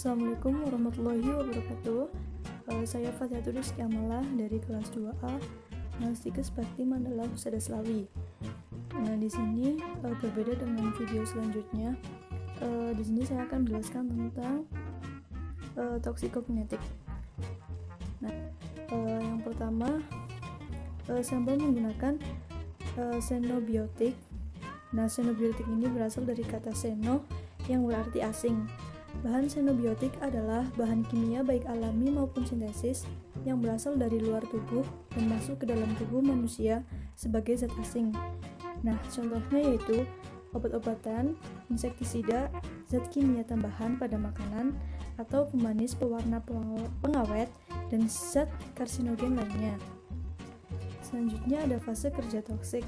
Assalamualaikum warahmatullahi wabarakatuh. Saya Fathiatul Rizky Amalah dari kelas 2A Stikes Bakti Mandala Husada Slawi. Nah, di sini berbeda dengan video selanjutnya. Di sini saya akan menjelaskan tentang toksikokinetik. Nah, yang pertama, sampel menggunakan xenobiotik. Nah, xenobiotik ini berasal dari kata xeno yang berarti asing. Bahan xenobiotik adalah bahan kimia baik alami maupun sintesis yang berasal dari luar tubuh dan masuk ke dalam tubuh manusia sebagai zat asing. Nah, contohnya yaitu obat-obatan, insektisida, zat kimia tambahan pada makanan atau pemanis, pewarna, pengawet, dan zat karsinogen lainnya. Selanjutnya ada fase kerja toksik.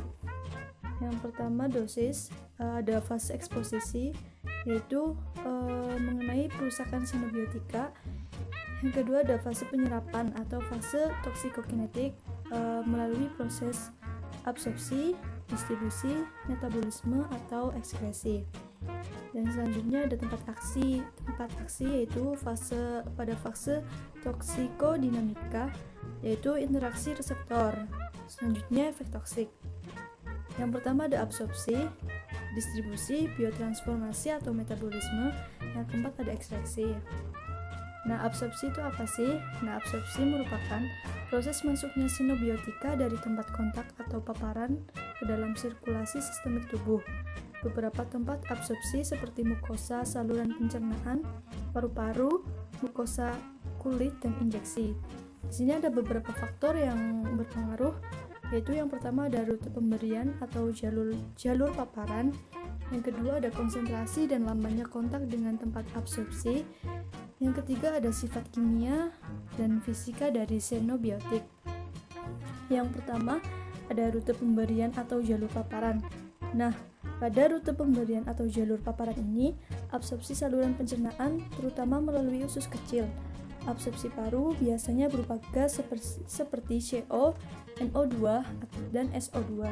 Yang pertama dosis, ada fase eksposisi yaitu mengenai perusakan xenobiotika. Yang kedua ada fase penyerapan atau fase toksikokinetik melalui proses absorpsi, distribusi, metabolisme atau ekskresi. Dan selanjutnya ada tempat aksi. Tempat aksi yaitu pada fase toksikodinamika yaitu interaksi reseptor. Selanjutnya efek toksik. Yang pertama ada absorpsi, distribusi, biotransformasi atau metabolisme. Yang keempat ada ekstraksi. Nah, absorpsi itu apa sih? Nah, absorpsi merupakan proses masuknya xenobiotika dari tempat kontak atau paparan ke dalam sirkulasi sistemik tubuh. Beberapa tempat absorpsi seperti mukosa saluran pencernaan, paru-paru, mukosa kulit, dan injeksi. Di sini ada beberapa faktor yang berpengaruh, yaitu yang pertama ada rute pemberian atau jalur paparan. Yang kedua ada konsentrasi dan lamanya kontak dengan tempat absorpsi. Yang ketiga ada sifat kimia dan fisika dari xenobiotik. Yang pertama ada rute pemberian atau jalur paparan. Nah, pada rute pemberian atau jalur paparan ini, absorpsi saluran pencernaan terutama melalui usus kecil. Absorpsi paru biasanya berupa gas seperti CO, NO2, dan SO2.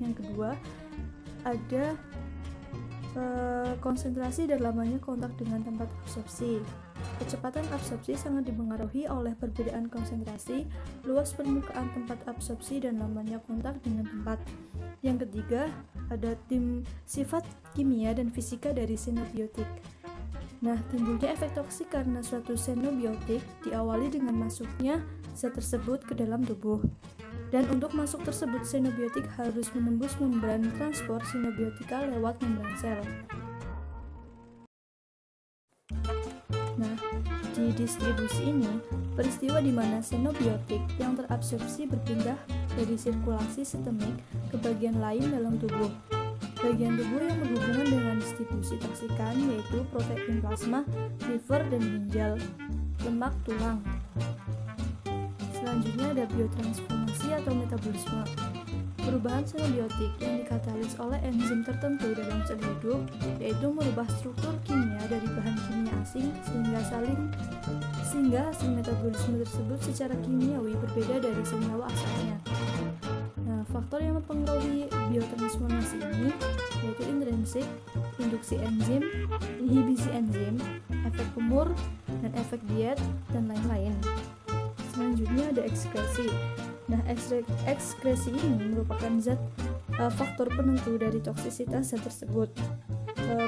Yang kedua, ada konsentrasi dan lamanya kontak dengan tempat absorpsi. Kecepatan absorpsi sangat dipengaruhi oleh perbedaan konsentrasi, luas permukaan tempat absorpsi, dan lamanya kontak dengan tempat. Yang ketiga, ada sifat kimia dan fisika dari xenobiotik. Nah, timbulnya efek toksik karena suatu xenobiotik diawali dengan masuknya zat tersebut ke dalam tubuh. Dan untuk masuk tersebut, xenobiotik harus menembus membran transport xenobiotika lewat membran sel. Nah, di distribusi ini, peristiwa di mana xenobiotik yang terabsorpsi berpindah dari sirkulasi sistemik ke bagian lain dalam tubuh. Bagian tubuh yang berhubungan dengan distribusi toksikan yaitu protein plasma, liver, dan ginjal, lemak, tulang. Selanjutnya ada biotransformasi atau metabolisme. Perubahan xenobiotik yang dikatalis oleh enzim tertentu dalam sel hidup yaitu merubah struktur kimia dari bahan kimia asing sehingga hasil metabolisme tersebut secara kimiawi berbeda dari senyawa asalnya. Nah, faktor yang mempengaruhi biotransformasi ini yaitu intrinsik, induksi enzim, inhibisi enzim, efek kumur, dan efek diet, dan lain-lain. Selanjutnya ada ekskresi. Nah, ekskresi ini merupakan faktor penentu dari toksisitas zat tersebut.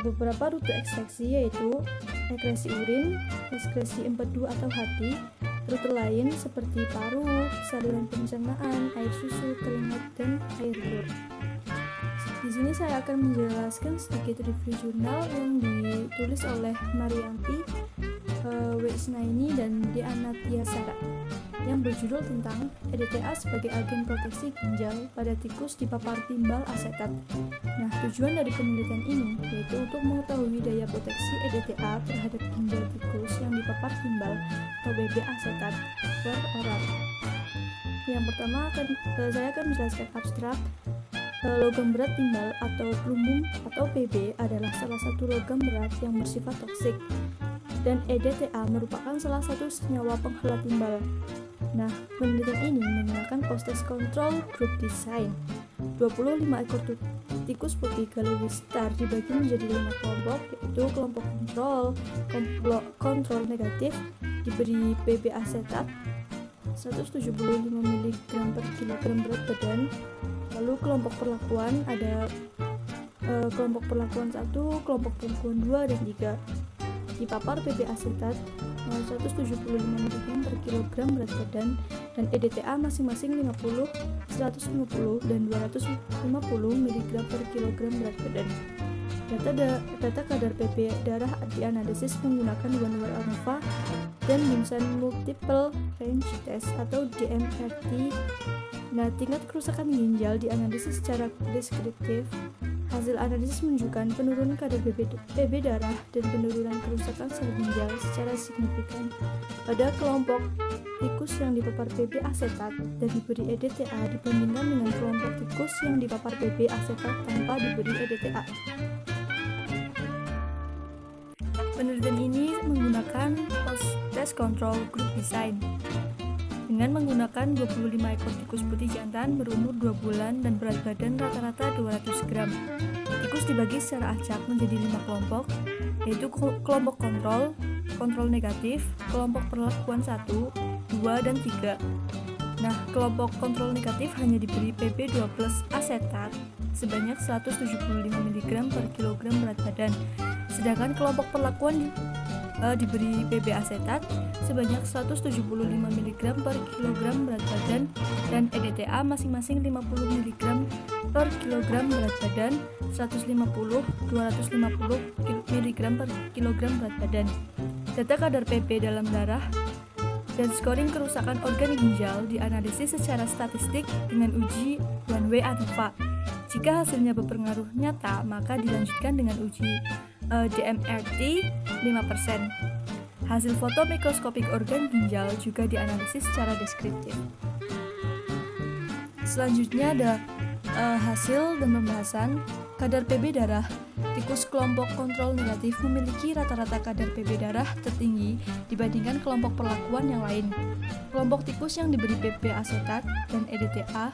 Beberapa rute ekstraksi yaitu ekskresi urin, ekskresi empedu atau hati, rute lain seperti paru, saluran pencernaan, air susu, keringat, dan air liur. Di sini saya akan menjelaskan sedikit review jurnal yang ditulis oleh Marianti, Wisnaini, dan Diana Tiasara yang berjudul tentang EDTA sebagai agen proteksi ginjal pada tikus dipapar timbal asetat. Nah, tujuan dari penelitian ini yaitu untuk mengetahui daya proteksi EDTA terhadap ginjal tikus yang dipapar timbal atau BB asetat per orang. Yang pertama saya akan menjelaskan abstrak. Logam berat timbal atau plumbum atau PB adalah salah satu logam berat yang bersifat toksik, dan EDTA merupakan salah satu senyawa penghalau timbal. Nah, penelitian ini menggunakan Process Control Group Design. 25 ekor tikus putih Galewistar dibagi menjadi 5 kelompok, yaitu kelompok kontrol negatif diberi PB asetat 175 mg per kilogram berat badan. Lalu kelompok perlakuan ada kelompok perlakuan 1, kelompok perlakuan 2 dan 3 dipapar PB asetat 175 mg per kilogram berat badan dan EDTA masing-masing 50, 150 dan 250 mg per kilogram berat badan. Data kadar PB darah dianalisis menggunakan one way ANOVA dan Bunsen Multiple Range Test atau DMRT. Nah, tingkat kerusakan ginjal dianalisis secara deskriptif. Hasil analisis menunjukkan penurunan kadar PB darah dan penurunan kerusakan sel ginjal secara signifikan pada kelompok tikus yang dipapar PB asetat dan diberi EDTA dibandingkan dengan kelompok tikus yang dipapar PB asetat tanpa diberi EDTA. Penelitian ini menggunakan post-test control group design dengan menggunakan 25 ekor tikus putih jantan berumur 2 bulan dan berat badan rata-rata 200 gram. Tikus dibagi secara acak menjadi 5 kelompok, yaitu kelompok kontrol negatif, kelompok perlakuan 1, 2, dan 3. Nah, kelompok kontrol negatif hanya diberi PB2 plus asetat sebanyak 175 mg per kilogram berat badan, sedangkan kelompok perlakuan diberi PB asetat sebanyak 175 mg per kilogram berat badan dan EDTA masing-masing 50 mg per kilogram berat badan, 150, 250 mg per kilogram berat badan. Data kadar PB dalam darah dan scoring kerusakan organ ginjal dianalisis secara statistik dengan uji one way ANOVA. Jika hasilnya berpengaruh nyata, maka dilanjutkan dengan uji DMRT 5%. Hasil foto mikroskopik organ ginjal juga dianalisis secara deskriptif. Selanjutnya ada hasil dan pembahasan kadar PB darah. Tikus kelompok kontrol negatif memiliki rata-rata kadar PB darah tertinggi dibandingkan kelompok perlakuan yang lain. Kelompok tikus yang diberi PB asetat dan EDTA,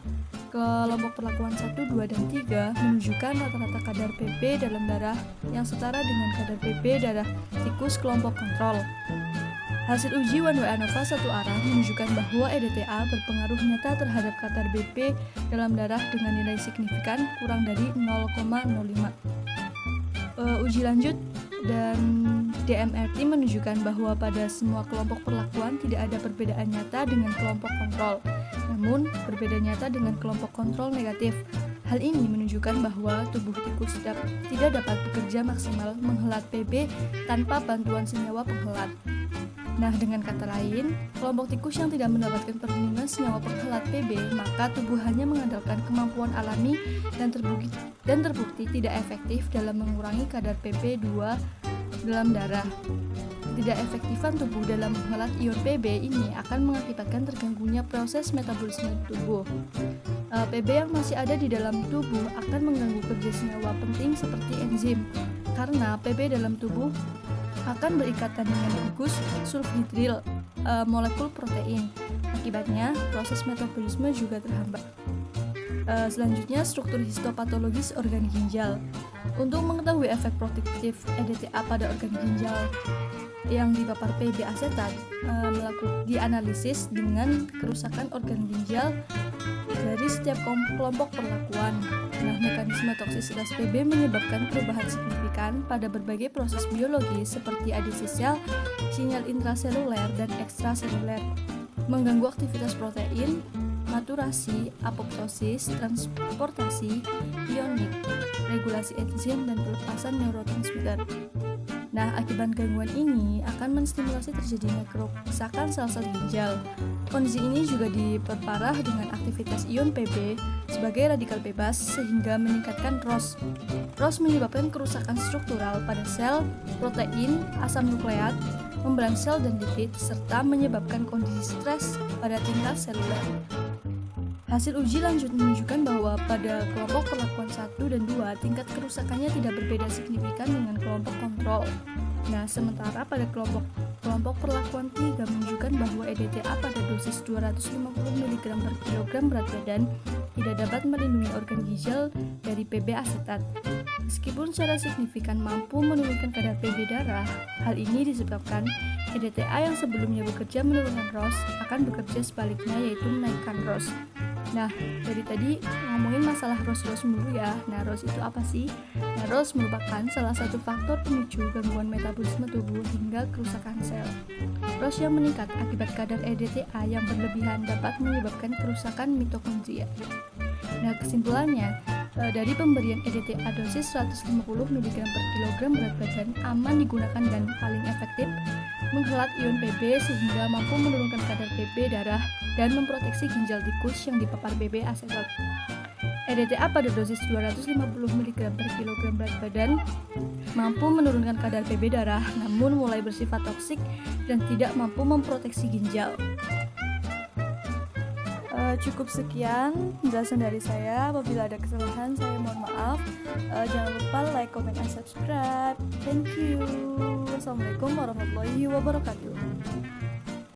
kelompok perlakuan 1, 2, dan 3 menunjukkan rata-rata kadar PB dalam darah yang setara dengan kadar PB darah tikus kelompok kontrol. Hasil uji one way ANOVA satu arah menunjukkan bahwa EDTA berpengaruh nyata terhadap kadar PB dalam darah dengan nilai signifikan kurang dari 0,05. Uji lanjut dan DMRT menunjukkan bahwa pada semua kelompok perlakuan tidak ada perbedaan nyata dengan kelompok kontrol, namun berbeda nyata dengan kelompok kontrol negatif. Hal ini menunjukkan bahwa tubuh tikus tidak dapat bekerja maksimal menghelat PB tanpa bantuan senyawa penghelat. Nah, dengan kata lain, kelompok tikus yang tidak mendapatkan perlindungan senyawa penghelat PB, maka tubuh hanya mengandalkan kemampuan alami dan terbukti tidak efektif dalam mengurangi kadar PB2 dalam darah. Ketidakefektifan tubuh dalam menghelat ion PB ini akan mengakibatkan terganggunya proses metabolisme tubuh. PB yang masih ada di dalam tubuh akan mengganggu kerja senyawa penting seperti enzim, karena PB dalam tubuh akan berikatan dengan gugus sulfhidril, molekul protein. Akibatnya, proses metabolisme juga terhambat. Selanjutnya, struktur histopatologis organ ginjal. Untuk mengetahui efek protektif EDTA pada organ ginjal yang dipapar PB asetat, dianalisis dengan kerusakan organ ginjal dari setiap kelompok perlakuan. Nah, mekanisme toksisitas PB menyebabkan perubahan signifikan pada berbagai proses biologi seperti adisi sel, sinyal intraseluler dan ekstraseluler, mengganggu aktivitas protein, maturasi, apoptosis, transportasi ionik, regulasi enzim dan pelepasan neurotransmitter. Nah, akibat gangguan ini akan menstimulasi terjadinya kerusakan sel-sel ginjal. Kondisi ini juga diperparah dengan aktivitas ion PB sebagai radikal bebas sehingga meningkatkan ROS. ROS menyebabkan kerusakan struktural pada sel, protein, asam nukleat, membran sel dan lipid, serta menyebabkan kondisi stres pada tingkat seluler. Hasil uji lanjut menunjukkan bahwa pada kelompok perlakuan 1 dan 2 tingkat kerusakannya tidak berbeda signifikan dengan kelompok kontrol. Nah, sementara pada kelompok perlakuan 3 menunjukkan bahwa EDTA pada dosis 250 mg per kilogram berat badan tidak dapat melindungi organ ginjal dari PB asetat. Meskipun secara signifikan mampu menurunkan kadar PB darah, hal ini disebabkan EDTA yang sebelumnya bekerja menurunkan ROS akan bekerja sebaliknya, yaitu menaikkan ROS. Nah, dari tadi ngomongin masalah ROS dulu ya. Nah, ROS itu apa sih? Nah, ROS merupakan salah satu faktor pemicu gangguan metabolisme tubuh hingga kerusakan sel. ROS yang meningkat akibat kadar EDTA yang berlebihan dapat menyebabkan kerusakan mitokondria. Nah, kesimpulannya, dari pemberian EDTA dosis 150 mg per kilogram berat badan aman digunakan dan paling efektif menghelat ion PB sehingga mampu menurunkan kadar PB darah dan memproteksi ginjal tikus yang dipapar PB asetat. EDTA pada dosis 250 mg per kilogram berat badan mampu menurunkan kadar PB darah namun mulai bersifat toksik dan tidak mampu memproteksi ginjal. Cukup sekian penjelasan dari saya. Apabila ada kesalahan saya mohon maaf. Jangan lupa like, comment, and subscribe. Thank you. Wassalamualaikum warahmatullahi wabarakatuh.